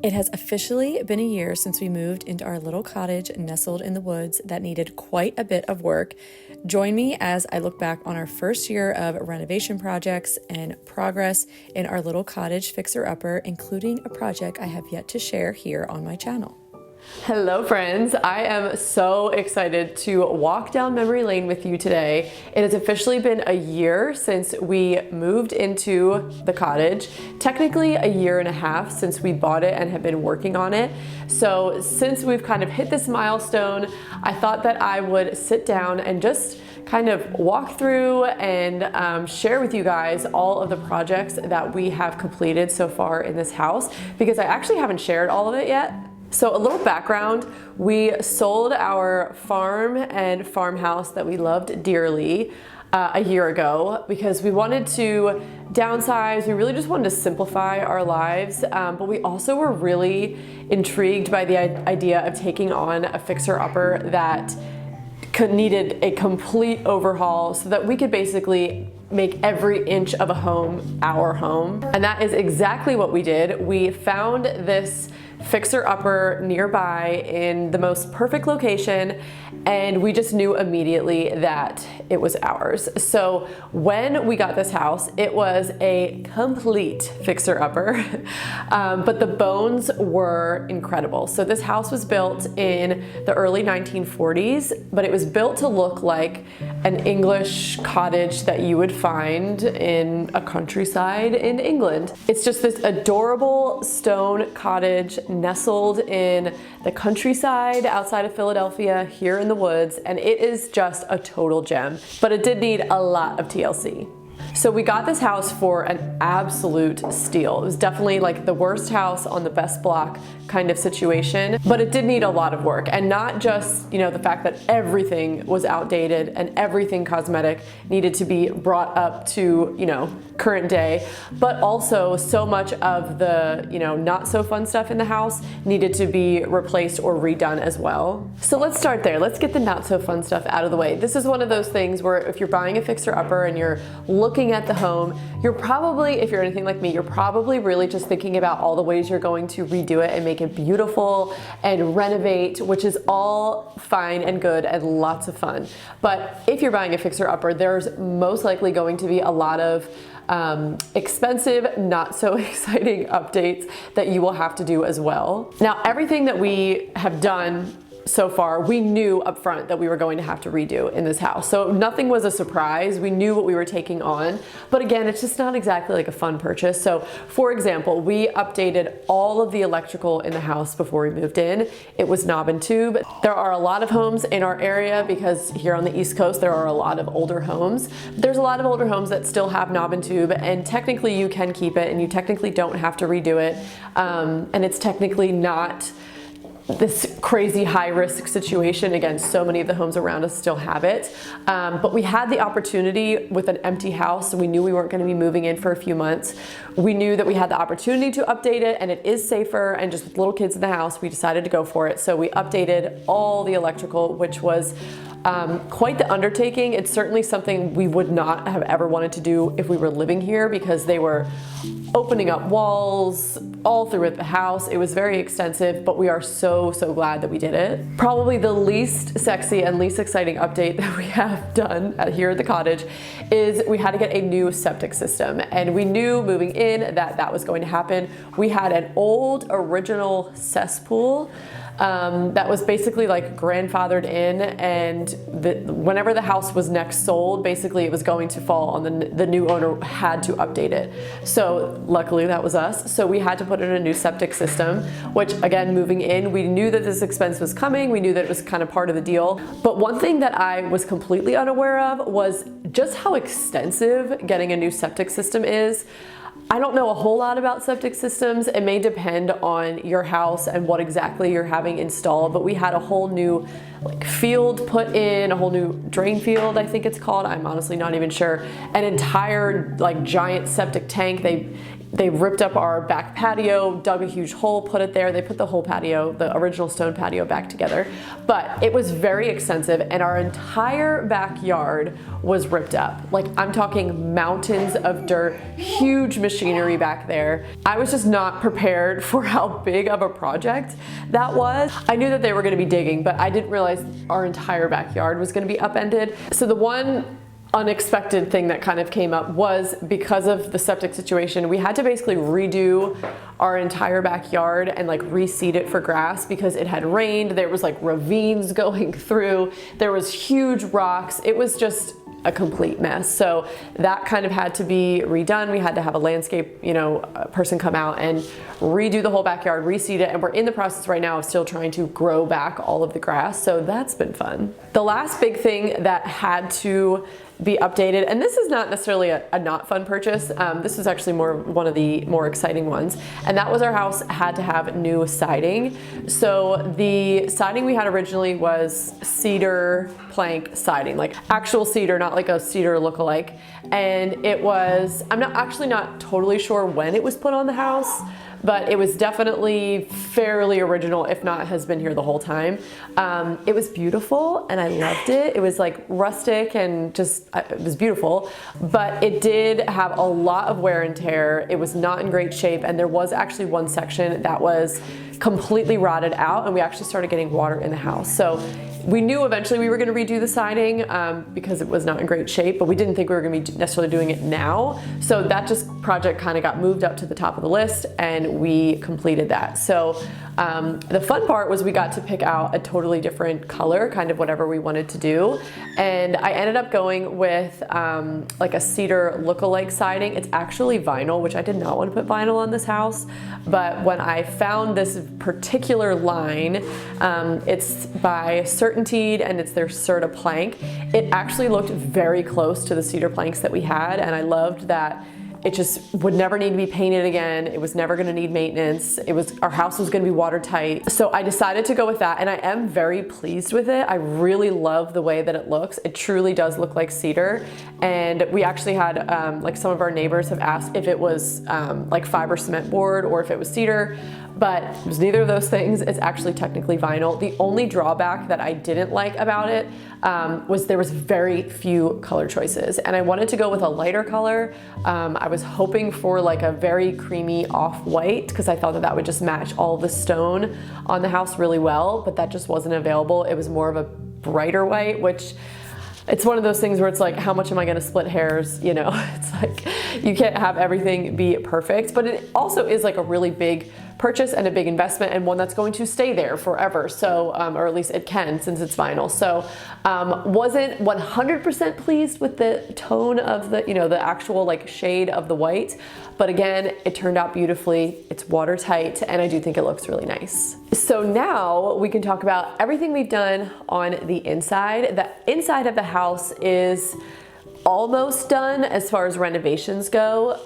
It has officially been a year since we moved into our little cottage nestled in the woods that needed quite a bit of work. Join me as I look back on our first year of renovation projects and progress in our little cottage fixer-upper, including a project I have yet to share here on my channel. Hello friends, I am so excited to walk down memory lane with you today. It has officially been a year since we moved into the cottage, technically a year and a half since we bought it and have been working on it. So since we've kind of hit this milestone, I thought that I would sit down and just kind of walk through and share with you guys all of the projects that we have completed so far in this house, because I actually haven't shared all of it yet. So a little background, we sold our farm and farmhouse that we loved dearly a year ago because we wanted to downsize. We really just wanted to simplify our lives, but we also were really intrigued by the idea of taking on a fixer-upper that needed a complete overhaul so that we could basically make every inch of a home our home. And that is exactly what we did. We found this fixer-upper nearby in the most perfect location, and we just knew immediately that it was ours. So when we got this house, it was a complete fixer-upper, but the bones were incredible. So this house was built in the early 1940s, but it was built to look like an English cottage that you would find in a countryside in England. It's just this adorable stone cottage nestled in the countryside outside of Philadelphia here in the woods, and it is just a total gem, but it did need a lot of TLC. So we got this house for an absolute steal. It was definitely like the worst house on the best block kind of situation, but it did need a lot of work, and not just, you know, the fact that everything was outdated and everything cosmetic needed to be brought up to, you know, current day, but also so much of the, you know, not so fun stuff in the house needed to be replaced or redone as well. So let's start there. Let's get the not so fun stuff out of the way. This is one of those things where if you're buying a fixer-upper and you're looking at the home, you're probably, if you're anything like me, you're probably really just thinking about all the ways you're going to redo it and make it beautiful and renovate, which is all fine and good and lots of fun. But if you're buying a fixer-upper, there's most likely going to be a lot of expensive, not so exciting updates that you will have to do as well. Now, everything that we have done so far, we knew up front that we were going to have to redo in this house. So nothing was a surprise. We knew what we were taking on, but again, it's just not exactly like a fun purchase. So for example, we updated all of the electrical in the house before we moved in. It was knob and tube. There are a lot of homes in our area because here on the East Coast, there are a lot of older homes. There's a lot of older homes that still have knob and tube, and technically you can keep it and you technically don't have to redo it. And it's technically not this crazy high risk situation. Again, so many of the homes around us still have it. But we had the opportunity with an empty house, and we knew we weren't going to be moving in for a few months. We knew that we had the opportunity to update it, and it is safer, and just with little kids in the house, we decided to go for it. So we updated all the electrical, which was quite the undertaking. It's certainly something we would not have ever wanted to do if we were living here, because they were opening up walls all through the house. It was very extensive, but we are so glad that we did it. Probably the least sexy and least exciting update that we have done here at the cottage is we had to get a new septic system, and we knew moving in that that was going to happen. We had an old original cesspool that was basically like grandfathered in, and whenever the house was next sold, basically it was going to fall on the new owner had to update it. So luckily that was us. So we had to put in a new septic system, which again, moving in, we knew that this expense was coming. We knew that it was kind of part of the deal. But one thing that I was completely unaware of was just how extensive getting a new septic system is. I don't know a whole lot about septic systems. It may depend on your house and what exactly you're having installed, but we had a whole new field put in, a whole new drain field, I think it's called. I'm honestly not even sure. An entire giant septic tank. They ripped up our back patio, dug a huge hole, put it there. They put the whole patio, the original stone patio, back together. But it was very extensive, and our entire backyard was ripped up. Like, I'm talking mountains of dirt, huge machinery back there. I was just not prepared for how big of a project that was. I knew that they were gonna be digging, but I didn't realize our entire backyard was gonna be upended. So the one unexpected thing that kind of came up was, because of the septic situation, we had to basically redo our entire backyard and like reseed it for grass because it had rained. There was like ravines going through. There was huge rocks. It was just a complete mess. So that kind of had to be redone. We had to have a landscape, person come out and redo the whole backyard, reseed it, and we're in the process right now of still trying to grow back all of the grass. So that's been fun. The last big thing that had to be updated, and this is not necessarily a not fun purchase. This was actually one of the more exciting ones, and that was our house had to have new siding. So the siding we had originally was cedar plank siding, like actual cedar, not like a cedar look-alike. And it was, I'm not totally sure when it was put on the house, but it was definitely fairly original, if not has been here the whole time. It was beautiful and I loved it. It was like rustic and just, it was beautiful, but it did have a lot of wear and tear. It was not in great shape, and there was actually one section that was completely rotted out, and we actually started getting water in the house. So we knew eventually we were going to redo the siding because it was not in great shape, but we didn't think we were going to be necessarily doing it now. So that project kind of got moved up to the top of the list, and we completed that. So the fun part was we got to pick out a totally different color, kind of whatever we wanted to do. And I ended up going with like a cedar look-alike siding. It's actually vinyl, which I did not want to put vinyl on this house. But when I found this particular line, it's by Certainteed and it's their Certa plank. It actually looked very close to the cedar planks that we had, and I loved that it just would never need to be painted again. It was never gonna need maintenance. Our house was gonna be watertight. So I decided to go with that, and I am very pleased with it. I really love the way that it looks. It truly does look like cedar. And we actually had, like some of our neighbors have asked if it was like fiber cement board or if it was cedar, but it was neither of those things. It's actually technically vinyl. The only drawback that I didn't like about it was there was very few color choices, and I wanted to go with a lighter color. I was hoping for like a very creamy off-white because I thought that would just match all the stone on the house really well, but that just wasn't available. It was more of a brighter white, which it's one of those things where it's like, how much am I gonna split hairs? It's like, you can't have everything be perfect, but it also is like a really big purchase and a big investment, and one that's going to stay there forever. So, or at least it can, since it's vinyl. So, wasn't 100% pleased with the tone of the actual like shade of the white, but again, it turned out beautifully. It's watertight, and I do think it looks really nice. So now we can talk about everything we've done on the inside. The inside of the house is almost done as far as renovations go.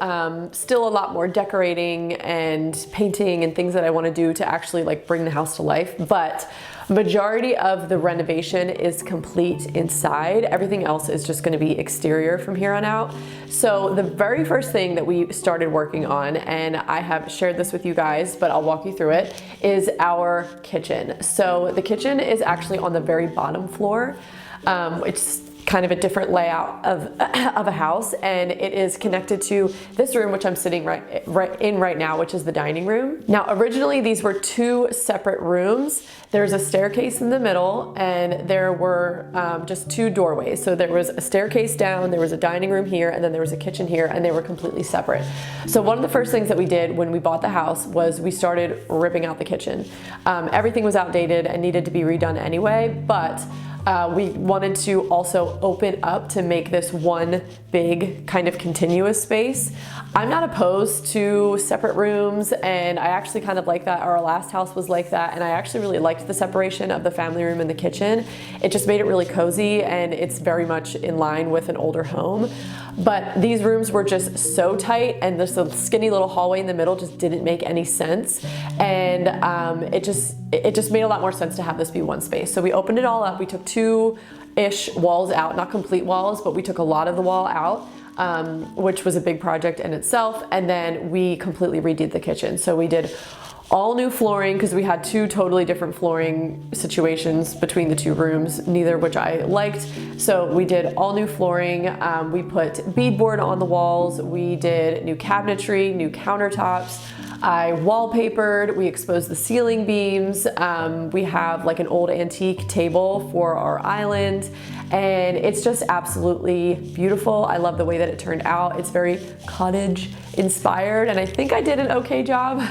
Still a lot more decorating and painting and things that I want to do to actually like bring the house to life, but majority of the renovation is complete inside. Everything else is just going to be exterior from here on out. So the very first thing that we started working on, and I have shared this with you guys, but I'll walk you through it, is our kitchen. So the kitchen is actually on the very bottom floor. It's kind of a different layout of a house, and it is connected to this room, which I'm sitting right in right now, which is the dining room. Now, originally these were two separate rooms. There's a staircase in the middle, and there were just two doorways. So there was a staircase down, there was a dining room here, and then there was a kitchen here, and they were completely separate. So one of the first things that we did when we bought the house was we started ripping out the kitchen. Everything was outdated and needed to be redone anyway, but we wanted to also open up to make this one big kind of continuous space. I'm not opposed to separate rooms, and I actually kind of like that. Our last house was like that, and I actually really liked the separation of the family room and the kitchen. It just made it really cozy, and it's very much in line with an older home. But these rooms were just so tight, and this skinny little hallway in the middle just didn't make any sense. And it just made a lot more sense to have this be one space. So we opened it all up. We took two-ish walls out, not complete walls, but we took a lot of the wall out. which was a big project in itself. And then we completely redid the kitchen. So we did all new flooring because we had two totally different flooring situations between the two rooms, neither of which I liked. So we did all new flooring. We put beadboard on the walls. We did new cabinetry, new countertops. I wallpapered, we exposed the ceiling beams. We have like an old antique table for our island, and it's just absolutely beautiful. I love the way that it turned out. It's very cottage inspired, and I think I did an okay job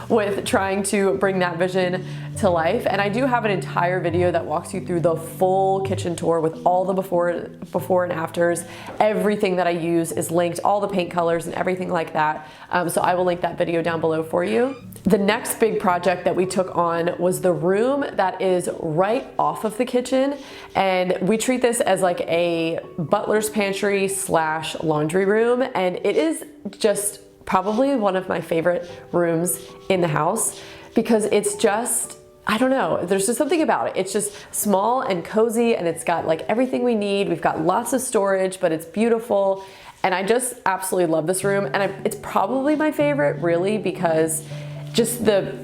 with trying to bring that vision to life. And I do have an entire video that walks you through the full kitchen tour with all the before and afters. Everything that I use is linked, all the paint colors and everything like that. So I will link that video down below for you. The next big project that we took on was the room that is right off of the kitchen. And we treat this as like a butler's pantry slash laundry room. And it is just probably one of my favorite rooms in the house because it's just, I don't know, there's just something about it. It's just small and cozy, and it's got like everything we need. We've got lots of storage, but it's beautiful. And I just absolutely love this room. And it's probably my favorite, really, because just the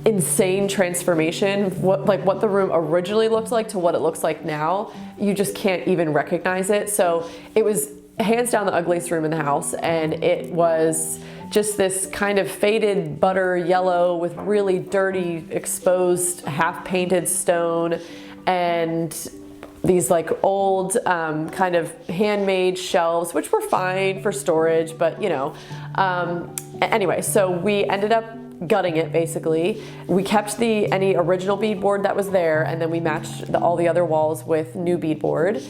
insane transformation, what the room originally looked like to what it looks like now, you just can't even recognize it. So it was hands down the ugliest room in the house, and it was just this kind of faded butter yellow with really dirty, exposed, half-painted stone, and these like old kind of handmade shelves, which were fine for storage, but you know. Anyway, so we ended up gutting it basically. We kept any original beadboard that was there, and then we matched all the other walls with new beadboard.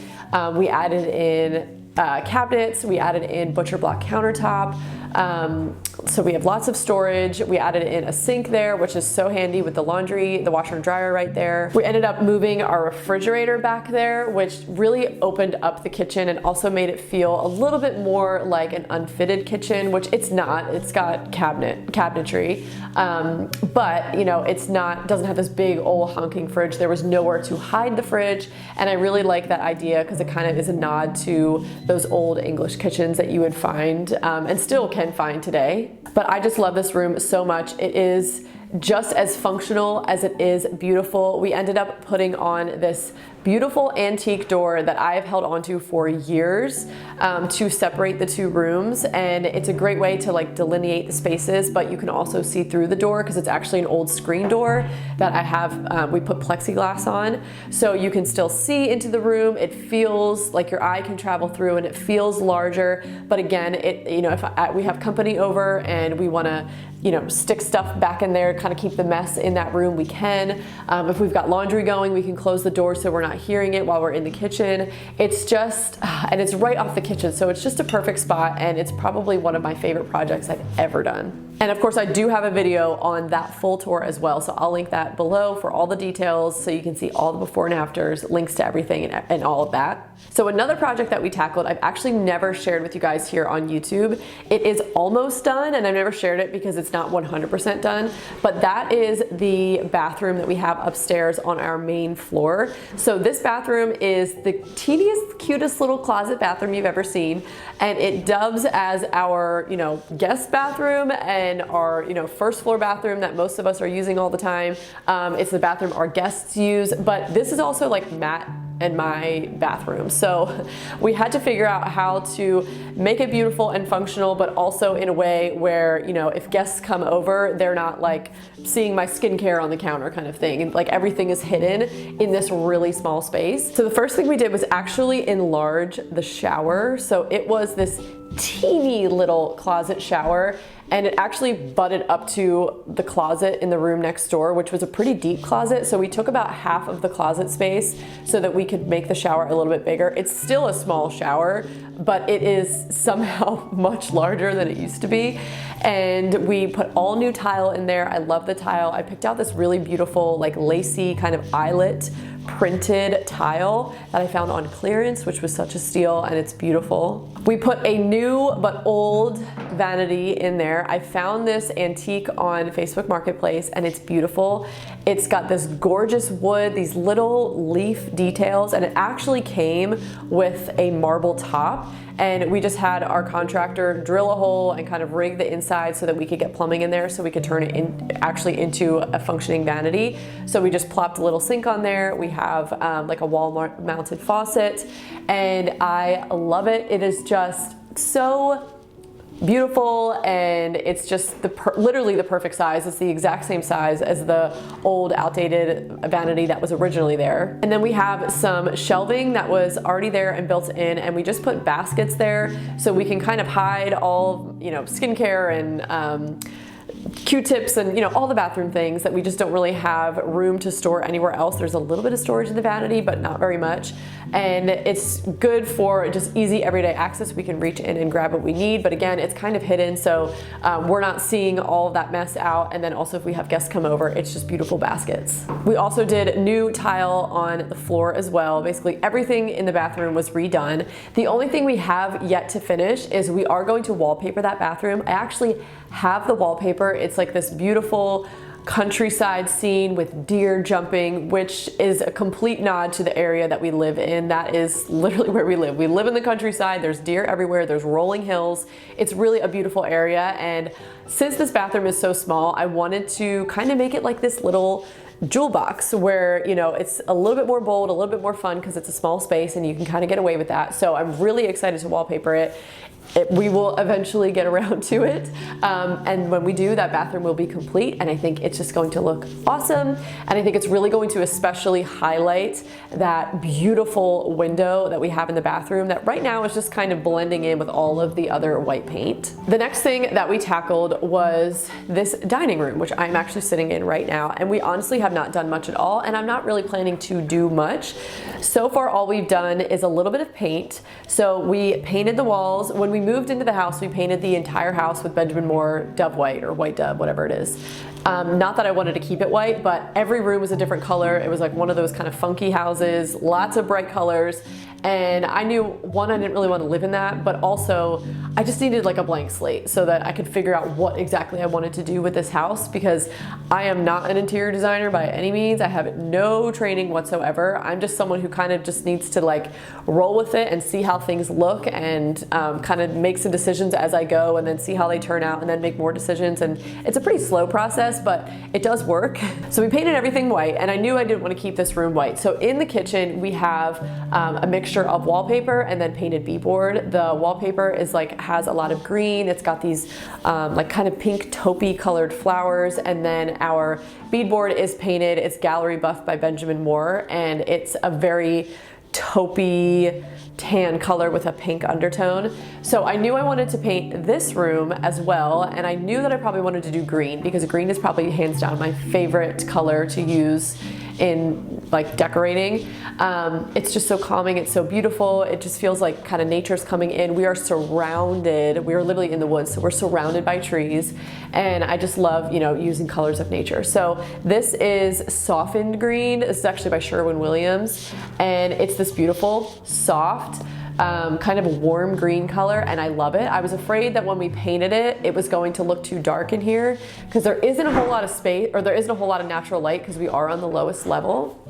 We added in cabinets, we added in butcher block countertop. So we have lots of storage. We added in a sink there, which is so handy with the laundry, the washer and dryer right there. We ended up moving our refrigerator back there, which really opened up the kitchen and also made it feel a little bit more like an unfitted kitchen, which it's not. It's got cabinetry, but you know, doesn't have this big old honking fridge. There was nowhere to hide the fridge, and I really like that idea because it kind of is a nod to those old English kitchens that you would find and still can find today. But I just love this room so much. It is just as functional as it is beautiful. We ended up putting on this beautiful antique door that I have held onto for years to separate the two rooms, and it's a great way to like delineate the spaces, but you can also see through the door because it's actually an old screen door that I have, we put plexiglass on, so you can still see into the room. It feels like your eye can travel through, and it feels larger, but again, if we have company over and we want to stick stuff back in there, kind of keep the mess in that room, we can. If we've got laundry going, we can close the door so we're not hearing it while we're in the kitchen. It's just, and it's right off the kitchen, so it's just a perfect spot, and it's probably one of my favorite projects I've ever done. And of course, I do have a video on that full tour as well, so I'll link that below for all the details so you can see all the before and afters, links to everything and all of that. So another project that we tackled, I've actually never shared with you guys here on YouTube. It is almost done, and I've never shared it because it's not 100% done, but that is the bathroom that we have upstairs on our main floor. So this bathroom is the teeniest, cutest little closet bathroom you've ever seen, and it dubs as our, guest bathroom and our, first floor bathroom that most of us are using all the time. It's the bathroom our guests use, but this is also like Matt and my bathroom. So we had to figure out how to make it beautiful and functional, but also in a way where, if guests come over, they're not like seeing my skincare on the counter kind of thing. And like everything is hidden in this really small space. So the first thing we did was actually enlarge the shower. So it was this teeny little closet shower, and it actually butted up to the closet in the room next door, which was a pretty deep closet. So we took about half of the closet space so that we could make the shower a little bit bigger. It's still a small shower, but it is somehow much larger than it used to be. And we put all new tile in there. I love the tile. I picked out this really beautiful, like lacy kind of eyelet printed tile that I found on clearance, which was such a steal, and it's beautiful. We put a new but old vanity in there. I found this antique on Facebook Marketplace, and it's beautiful. It's got this gorgeous wood, these little leaf details, and it actually came with a marble top. And we just had our contractor drill a hole and kind of rig the inside so that we could get plumbing in there so we could turn it actually into a functioning vanity. So we just plopped a little sink on there. We have like a wall mounted faucet, and I love it. It is just so beautiful, and it's just literally the perfect size. It's the exact same size as the old outdated vanity that was originally there. And then we have some shelving that was already there and built in, and we just put baskets there so we can kind of hide all, you know, skincare and Q-tips and, you know, all the bathroom things that we just don't really have room to store anywhere else. There's a little bit of storage in the vanity, but not very much. And it's good for just easy everyday access. We can reach in and grab what we need, but again, it's kind of hidden, so we're not seeing all of that mess out. And then also if we have guests come over, it's just beautiful baskets. We also did new tile on the floor as well. Basically everything in the bathroom was redone. The only thing we have yet to finish is we are going to wallpaper that bathroom. I actually have the wallpaper. It's like this beautiful countryside scene with deer jumping, which is a complete nod to the area that we live in. That is literally where we live. We live in the countryside. There's deer everywhere. There's rolling hills. It's really a beautiful area. And since this bathroom is so small, I wanted to kind of make it like this little jewel box where, you know, it's a little bit more bold, a little bit more fun because it's a small space and you can kind of get away with that. So I'm really excited to wallpaper it. We will eventually get around to it, and when we do, that bathroom will be complete, and I think it's just going to look awesome, and I think it's really going to especially highlight that beautiful window that we have in the bathroom that right now is just kind of blending in with all of the other white paint. The next thing that we tackled was this dining room, which I'm actually sitting in right now, and we honestly have not done much at all, and I'm not really planning to do much. So far, all we've done is a little bit of paint. So we painted the walls. When we moved into the house, we painted the entire house with Benjamin Moore Dove White or White Dove, whatever it is. Not that I wanted to keep it white, but every room was a different color. It was like one of those kind of funky houses, lots of bright colors. And I knew, one, I didn't really want to live in that, but also I just needed like a blank slate so that I could figure out what exactly I wanted to do with this house, because I am not an interior designer by any means. I have no training whatsoever. I'm just someone who kind of just needs to like roll with it and see how things look and kind of make some decisions as I go and then see how they turn out and then make more decisions. And it's a pretty slow process, but it does work. So we painted everything white, and I knew I didn't want to keep this room white. So in the kitchen, we have a mixture of wallpaper and then painted beadboard. The wallpaper is like, has a lot of green. It's got these like kind of pink taupey colored flowers, and then our beadboard is painted. It's gallery buffed by Benjamin Moore, and it's a very taupey tan color with a pink undertone. So I knew I wanted to paint this room as well, and I knew that I probably wanted to do green because green is probably hands down my favorite color to use in like decorating. It's just so calming, it's so beautiful, it just feels like kind of nature's coming in. We are literally in the woods, so we're surrounded by trees, and I just love, you know, using colors of nature. So this is softened green. This is actually by Sherwin-Williams, and it's this beautiful, soft, kind of a warm green color, and I love it. I was afraid that when we painted it, it was going to look too dark in here because there isn't a whole lot of space, or there isn't a whole lot of natural light because we are on the lowest level.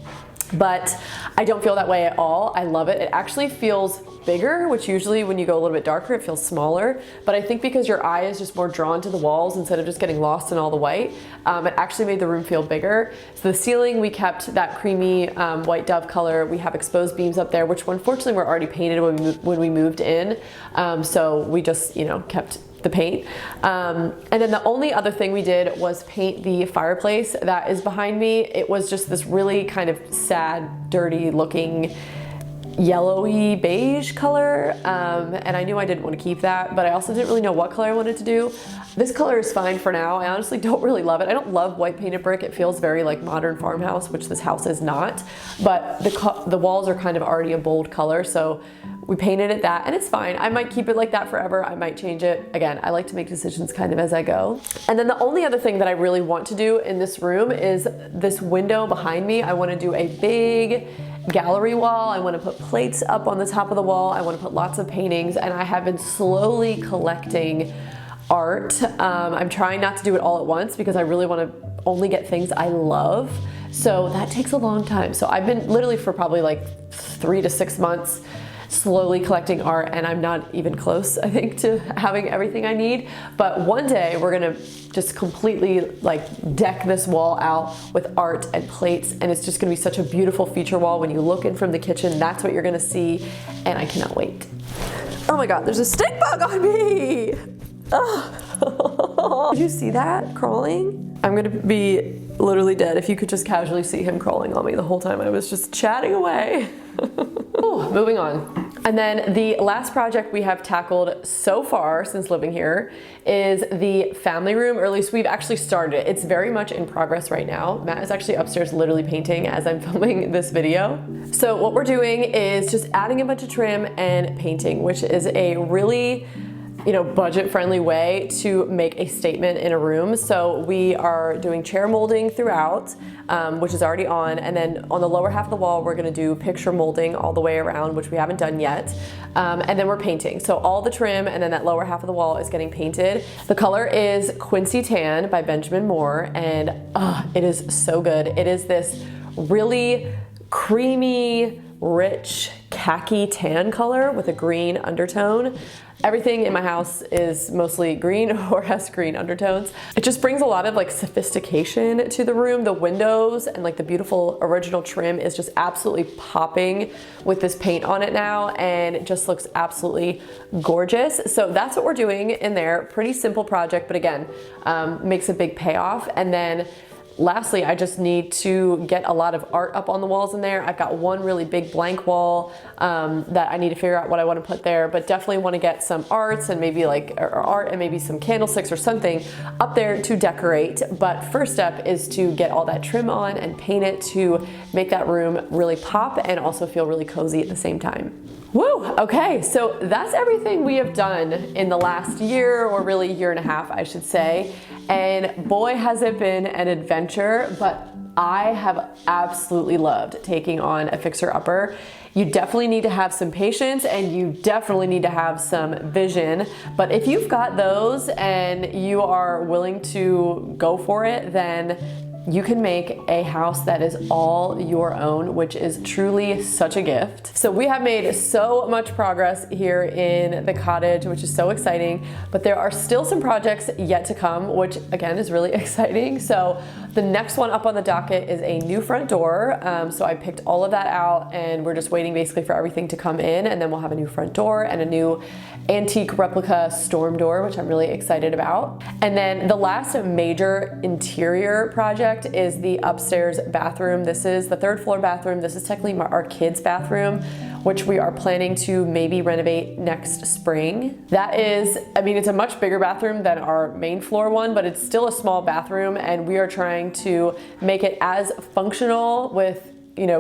But I don't feel that way at all. I love it. It actually feels bigger, which usually when you go a little bit darker, it feels smaller. But I think because your eye is just more drawn to the walls instead of just getting lost in all the white, it actually made the room feel bigger. So the ceiling, we kept that creamy white dove color. We have exposed beams up there, which unfortunately were already painted when we moved in. So we just, you know, kept the paint. And then the only other thing we did was paint the fireplace that is behind me. It was just this really kind of sad, dirty looking yellowy beige color, and I knew I didn't want to keep that, but I also didn't really know what color I wanted to do. This color is fine for now. I honestly don't really love it. I don't love white painted brick. It feels very like modern farmhouse, which this house is not, but the walls are kind of already a bold color, so We painted it that, and it's fine. I might keep it like that forever. I might change it. Again, I like to make decisions kind of as I go. And then the only other thing that I really want to do in this room is this window behind me. I want to do a big gallery wall. I want to put plates up on the top of the wall. I want to put lots of paintings, and I have been slowly collecting art. I'm trying not to do it all at once because I really want to only get things I love. So that takes a long time. So I've been literally for probably like 3 to 6 months slowly collecting art, and I'm not even close, I think, to having everything I need. But one day we're gonna just completely like deck this wall out with art and plates, and it's just gonna be such a beautiful feature wall. When you look in from the kitchen, that's what you're gonna see, and I cannot wait. Oh my God, there's a stink bug on me! Oh. Did you see that crawling? I'm gonna be literally dead if you could just casually see him crawling on me the whole time I was just chatting away. Ooh, moving on. And then the last project we have tackled so far since living here is the family room, or at least we've actually started it. It's very much in progress right now. Matt is actually upstairs literally painting as I'm filming this video. So what we're doing is just adding a bunch of trim and painting, which is a really budget-friendly way to make a statement in a room. So we are doing chair molding throughout, which is already on, and then on the lower half of the wall, we're gonna do picture molding all the way around, which we haven't done yet. And then we're painting. So all the trim and then that lower half of the wall is getting painted. The color is Quincy Tan by Benjamin Moore, and it is so good. It is this really creamy, rich khaki tan color with a green undertone. Everything in my house is mostly green or has green undertones. It just brings a lot of like sophistication to the room. The windows and like the beautiful original trim is just absolutely popping with this paint on it now, and it just looks absolutely gorgeous. So that's what we're doing in there. Pretty simple project, but again, makes a big payoff. And then lastly, I just need to get a lot of art up on the walls in there. I've got one really big blank wall that I need to figure out what I want to put there, but definitely want to get some arts and maybe like art and maybe some candlesticks or something up there to decorate. But first step is to get all that trim on and paint it to make that room really pop and also feel really cozy at the same time. Woo! Okay, so that's everything we have done in the last year, or really year and a half, I should say. And boy, has it been an adventure, but I have absolutely loved taking on a fixer-upper. You definitely need to have some patience, and you definitely need to have some vision. But if you've got those and you are willing to go for it, then you can make a house that is all your own, which is truly such a gift. So we have made so much progress here in the cottage, which is so exciting, but there are still some projects yet to come, which again is really exciting. So the next one up on the docket is a new front door. So I picked all of that out, and we're just waiting basically for everything to come in, and then we'll have a new front door and a new antique replica storm door, which I'm really excited about. And then the last major interior project is the upstairs bathroom. This is the 3rd floor bathroom. This is technically our kids' bathroom, which we are planning to maybe renovate next spring. That is, I mean, it's a much bigger bathroom than our main floor one, but it's still a small bathroom, and we are trying to make it as functional with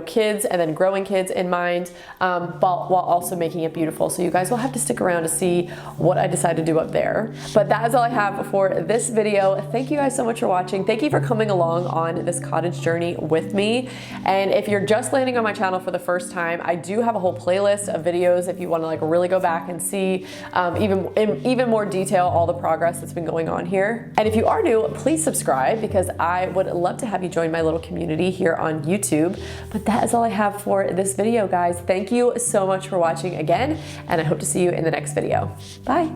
kids and then growing kids in mind, but while also making it beautiful. So you guys will have to stick around to see what I decide to do up there. But that is all I have for this video. Thank you guys so much for watching. Thank you for coming along on this cottage journey with me. And if you're just landing on my channel for the first time, I do have a whole playlist of videos if you want to like really go back and see even more detail all the progress that's been going on here. And if you are new, please subscribe, because I would love to have you join my little community here on YouTube. But that is all I have for this video, guys. Thank you so much for watching again, and I hope to see you in the next video. Bye.